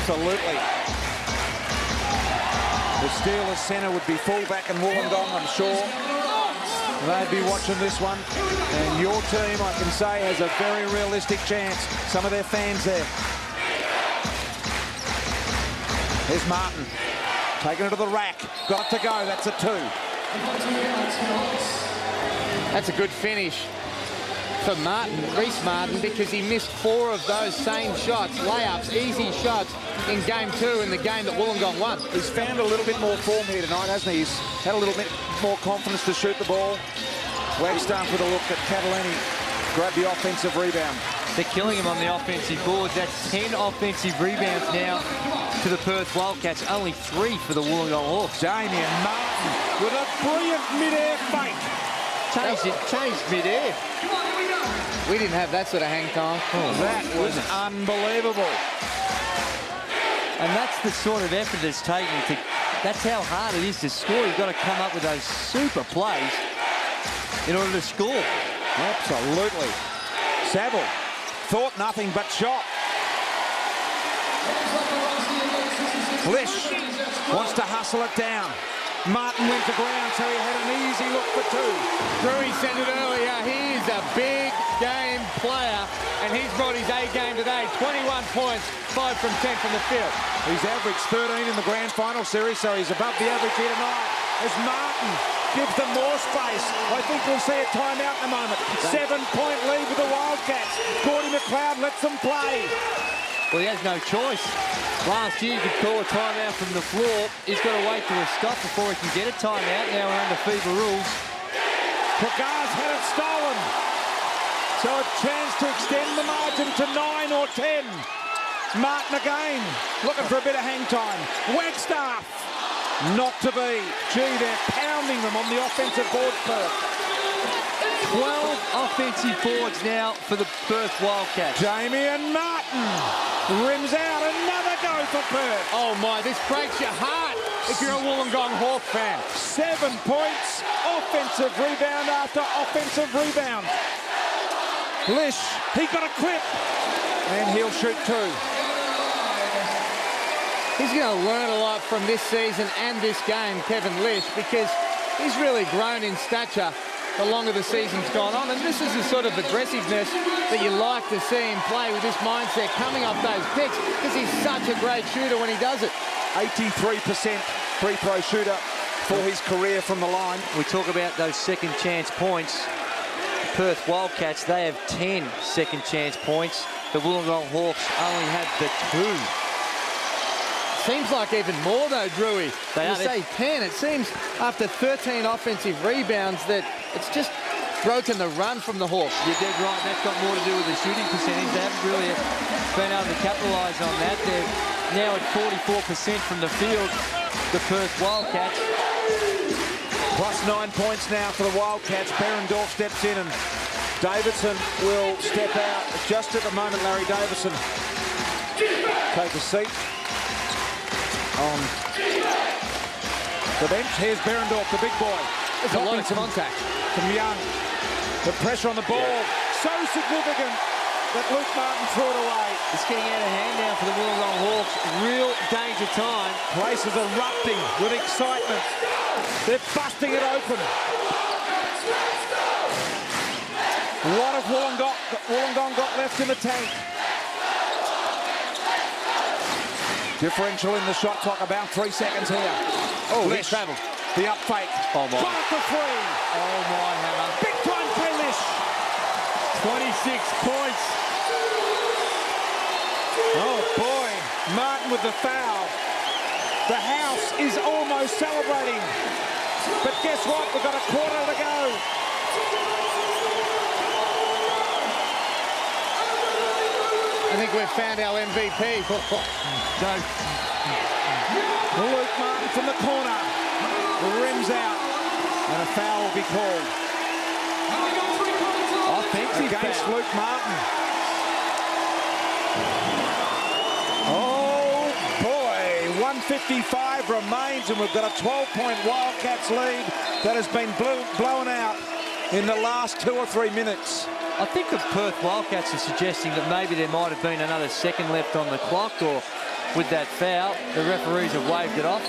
Absolutely. The Steelers centre would be fullback and Wollongong, I'm sure. They'd be watching this one. And your team, I can say, has a very realistic chance. Some of their fans there. Here's Martin. Taking it to the rack. Got it to go. That's a 2. That's a good finish for Martin, Reece Martin, because he missed 4 of those same shots, layups, easy shots in game 2 in the game that Wollongong won. He's found a little bit more form here tonight, hasn't he? He's had a little bit more confidence to shoot the ball. Wagstaff with a look at Catalani. Grab the offensive rebound. They're killing him on the offensive boards. That's 10 offensive rebounds now to the Perth Wildcats. Only 3 for the Wollongong Hawks. Damien Martin with a brilliant mid-air fake. Changed mid-air. We didn't have that sort of hang time. Oh, that was unbelievable. And that's the sort of effort it's taking to... That's how hard it is to score. You've got to come up with those super plays in order to score. Absolutely. Saville thought nothing but shot. Lish wants to hustle it down. Martin went to ground, so he had an easy look for 2. Drewy said it earlier, he's a big game player, and he's brought his A game today. 21 points, 5 from 10 from the field. He's averaged 13 in the grand final series, so he's above the average here tonight. As Martin gives them more space. I think we'll see a timeout in a moment. 7-point lead with the Wildcats. Gordy McLeod lets them play. Well, he has no choice. Last year, you could call a timeout from the floor. He's got to wait till a stop before he can get a timeout. Now we're under FIBA rules. Pagaz had it stolen. So a chance to extend the margin to 9 or 10. Martin again, looking for a bit of hang time. Wagstaff, not to be. Gee, they're pounding them on the offensive board, Perth. 12 offensive boards now for the Perth Wildcats. Damien Martin rims out. Another go for Perth. Oh my, this breaks your heart if you're a Wollongong Hawk fan. 7 points, offensive rebound after offensive rebound. Lish, he got a clip, and he'll shoot 2. He's going to learn a lot from this season and this game, Kevin Lish, because he's really grown in stature the longer the season's gone on. And this is the sort of aggressiveness that you like to see him play with this mindset coming off those picks, because he's such a great shooter when he does it. 83% free throw shooter for his career from the line. We talk about those second chance points. Perth Wildcats, they have 10 second chance points. The Wollongong Hawks only have the 2. Seems like even more though, Drewy. You say 10, it seems after 13 offensive rebounds that it's just broken the run from the Hawks. You're dead right, that's got more to do with the shooting percentage. They haven't really been able to capitalise on that. They're now at 44% from the field, the Perth Wildcats. Plus 9 points now for the Wildcats. Berendorf steps in and Davidson will step out. Just at the moment, Larry Davidson take a seat on the bench. Here's Berendorf, the big boy. There's a lot of contact from Young. The pressure on the ball, so significant that Luke Martin threw it away. It's getting out of hand now for the Wollongong Hawks. Real danger time. Place is erupting with excitement. They're busting it open. What have Wollongong got left in the tank? Differential in the shot clock, about 3 seconds here. Oh, he travelled. The up fake. Oh, my. Got it for 3. Oh, my, Hammer. Big time Kalish. 26 points. Oh, boy. Martin with the foul. The house is almost celebrating. But guess what? We've got a quarter to go. I think we've found our MVP. Luke Martin from the corner. Rims out. And a foul will be called. Offensive against foul. Luke Martin. Oh, boy. 1:55 remains, and we've got a 12-point Wildcats lead that has been blown out in the last 2 or 3 minutes. I think the Perth Wildcats are suggesting that maybe there might have been another second left on the clock, or with that foul, the referees have waved it off.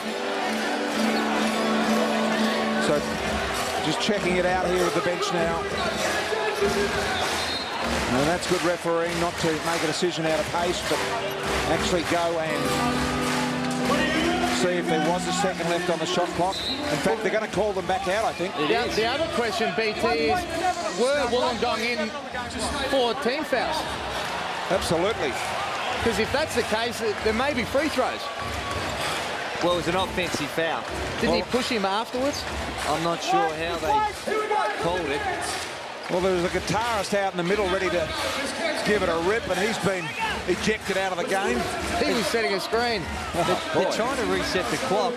So just checking it out here at the bench now. And that's good refereeing, not to make a decision out of haste, but actually go and see if there was a second left on the shot clock. In fact, they're going to call them back out, I think. The other question, BT, is were Wollongong in 4 team fouls? Absolutely. Because if that's the case, there may be free throws. Well, it was an offensive foul. Didn't he push him afterwards? I'm not sure how they called it. Well, there was a guitarist out in the middle ready to give it a rip, and he's been ejected out of the game. He was setting a screen. They're trying to reset the clock.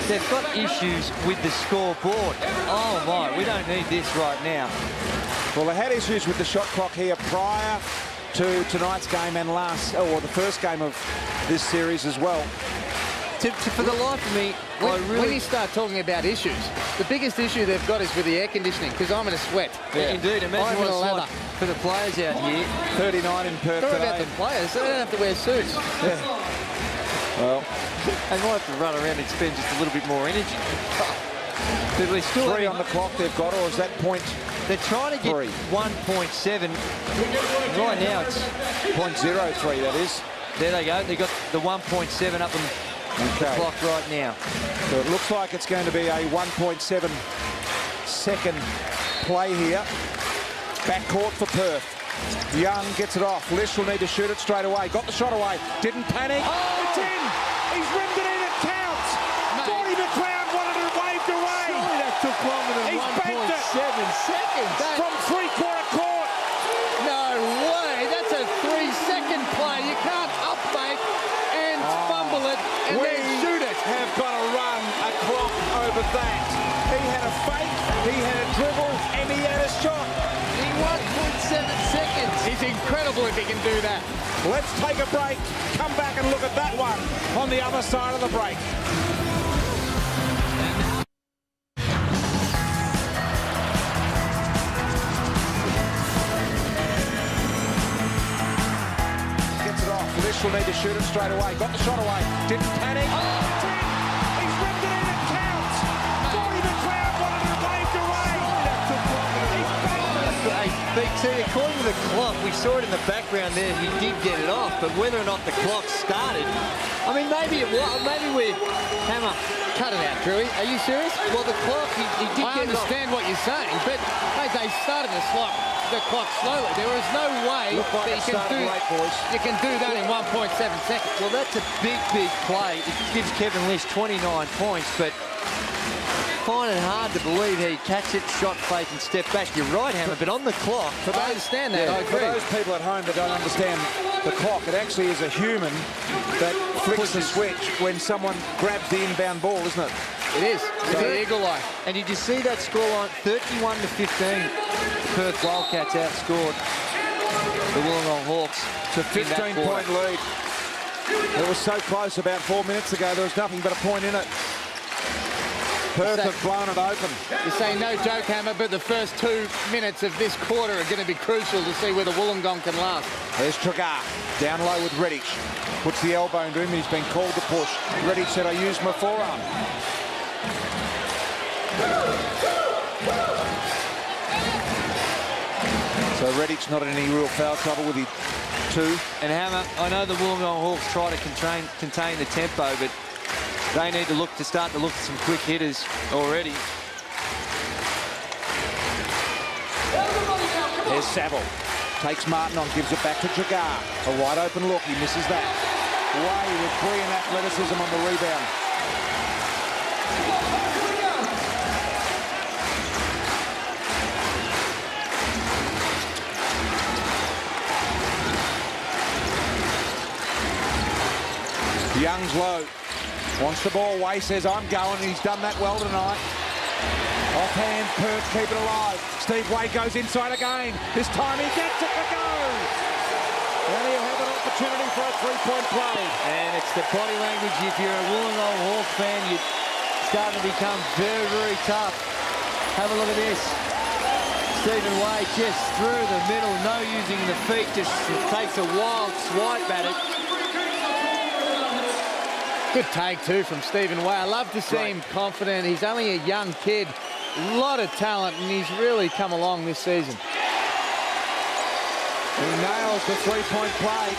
They've got issues with the scoreboard. Oh, my, we don't need this right now. Well, they had issues with the shot clock here prior to tonight's game and the first game of this series as well. For the life of me, when you start talking about issues, the biggest issue they've got is with the air conditioning, because I'm in a sweat. Yeah. Indeed, imagine what it's like for the players out here. 39 in Perth Not today. about the players, they don't have to wear suits. Yeah. Well, they might have to run around and spend just a little bit more energy. But we're still 3 on the clock they've got, or is that point? They're trying to get 1.7. Right now it's 0.03, that is. There they go. They got the 1.7 up on the clock right now. So it looks like it's going to be a 1.7 second play here. Backcourt for Perth. Young gets it off. Lish will need to shoot it straight away. Got the shot away. Didn't panic. Oh! It's in. He's rimmed it in. It counts. Gordy McLeod wanted it waved away. Surely that took longer than 1.7 seconds. From three-quarter court. No way. That's a 3-second play. You can't up-fake and fumble it and then shoot it. Have got to run a clock over that. He had a fake, he had a dribble, and he had a shot. In 1.7 seconds. He's incredible if he can do that. Let's take a break, come back and look at that one on the other side of the break. Gets it off. Lish will need to shoot it straight away. Got the shot away. Didn't panic. Oh, it's in. He's ripped it in. It counts. Gordy McLeod wanted it waved away. Hey, BT, according to the clock, we saw it in the background there, he did get it off, but whether or not the clock started, I mean, maybe it was, maybe we're... Hammer, Cut it out, Drewy. Are you serious? well, the clock, he did I get it off. understand what you're saying, but hey, they started the clock slowly. There is no way Looked like that it started late, boys. you can do that in 1.7 seconds. Well, that's a big, big play. It gives Kevin Lish 29 points, but find it hard to believe he catch it, shot fake and step back. You're right, Hammer, but on the clock... I understand that, I For agree. those people at home that don't understand the clock, it actually is a human that flicks the switch when someone grabs the inbound ball, isn't it? It is. It's the eagle eye. And did you see that scoreline? 31-15. Perth Wildcats outscored the Wollongong Hawks. It's a 15-point lead. It was so close about 4 minutes ago. There was nothing but a point in it. Perth have blown it open. You say no joke, Hammer, but the first 2 minutes of this quarter are going to be crucial to see whether Wollongong can last. There's Tragar down low with Redditch. Puts the elbow into him. He's been called to push. Redditch said, I used my forearm. So Redditch not in any real foul trouble with his 2. And Hammer, I know the Wollongong Hawks try to contain the tempo, but they need to start to look at some quick hitters already. There's Saville. Takes Martin on, gives it back to Tragar. A wide open look. He misses that. Way with brilliant athleticism on the rebound. Young's low. Wants the ball. Way says, I'm going. And he's done that well tonight. Offhand, Perth keep it alive. Steve Way goes inside again. This time he gets it to go. And he'll have an opportunity for a three-point play. And it's the body language. If you're a Wollongong Hawk fan, you're starting to become very, very tough. Have a look at this. Stephen Way just through the middle, no using the feet, just takes a wild swipe at it. Good take, too, from Stephen Way. I love to see him confident. He's only a young kid, a lot of talent, and he's really come along this season. He nails the three-point play.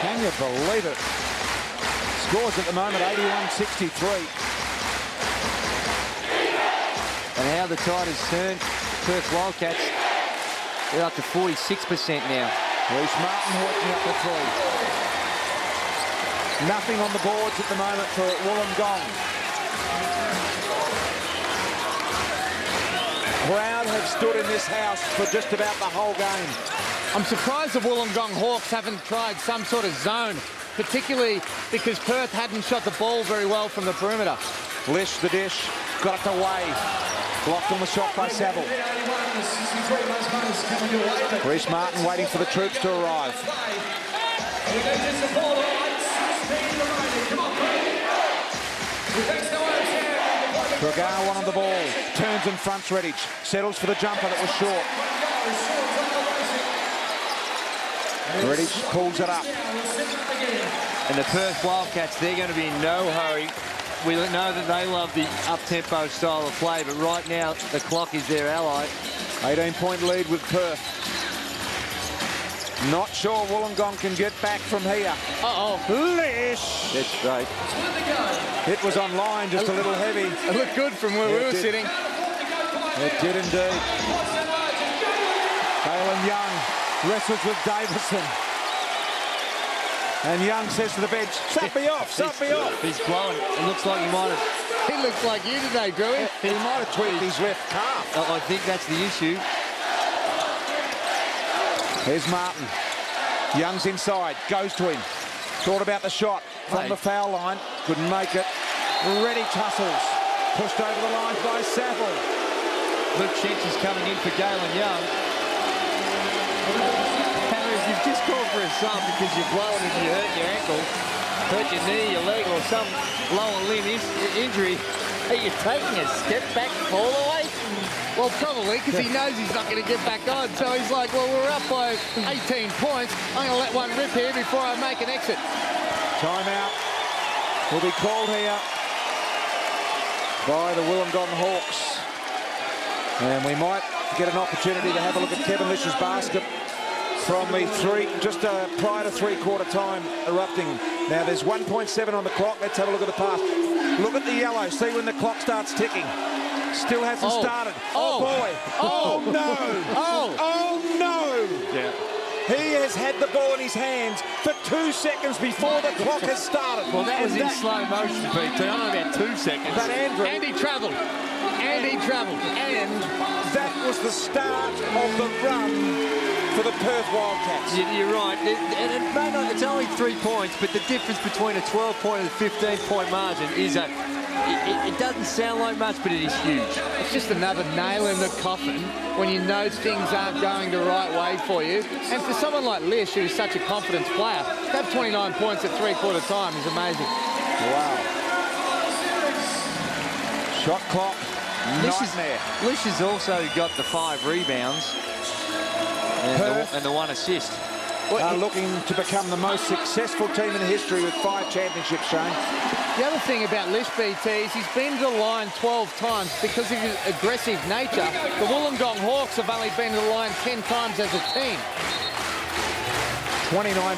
Can you believe it? Scores at the moment, 81-63. And how the tide has turned. Perth Wildcats, they're up to 46% now. Reece Martin working up the three. Nothing on the boards at the moment for Wollongong. Crowd have stood in this house for just about the whole game. I'm surprised the Wollongong Hawks haven't tried some sort of zone, particularly because Perth hadn't shot the ball very well from the perimeter. Lish the dish, got it away. Blocked on the shot by Saville. Reece Martin waiting for the troops to arrive. Dragar one on the ball. Turns and fronts Redditch. Settles for the jumper that was short. Redditch pulls it up. And the Perth Wildcats, they're going to be in no hurry. We know that they love the up-tempo style of play, but right now the clock is their ally. 18-point lead with Perth. Not sure Wollongong can get back from here. Lish! That's straight. It was on line, just a little heavy. It looked good from where we were sitting. It did indeed. Kalen Young wrestles with Davison. And Young says to the bench, "Sub me off, sub me off." He's blowing. It looks like he might have... He looks like you today, Drewy. He might have tweaked his left calf. I think that's the issue. Here's Martin. Young's inside, goes to him. Thought about the shot from the foul line. Couldn't make it. Ready tussles. Pushed over the line by Saville. Luke Shench is coming in for Galen Young. Harris, you've just called for a sub because you're blowing and you hurt your ankle, hurt your knee, your leg, or some lower limb injury. Are you taking a step back fall away? Well, probably, because he knows he's not going to get back on. So he's like, well, we're up by 18 points. I'm going to let one rip here before I make an exit. Timeout will be called here by the Wollongong Hawks. And we might get an opportunity to have a look at Kevin Lish's basket from the prior to three-quarter time erupting. Now there's 1.7 on the clock. Let's have a look at the pass. Look at the yellow. See when the clock starts ticking. Still hasn't started. Oh boy. Oh no. Oh no. Yeah. He has had the ball in his hands for 2 seconds before the clock has started. Well, that was in slow motion, PT. I don't know about 2 seconds. But Andrew... And he travelled. And he travelled. And that was the start of the run for the Perth Wildcats. You're right. It's only 3 points, but the difference between a 12-point and a 15-point margin is it doesn't sound like much, but it is huge. It's just another nail in the coffin when you know things aren't going the right way for you. And for someone like Lish, who's such a confidence player, to have 29 points at three-quarter time is amazing. Wow. Shot clock, nightmare. Lish has also got the 5 rebounds and the 1 assist. Are looking to become the most successful team in history with 5 championships, Shane. The other thing about Lish, BT, is he's been to the line 12 times because of his aggressive nature. The Wollongong Hawks have only been to the line 10 times as a team. 29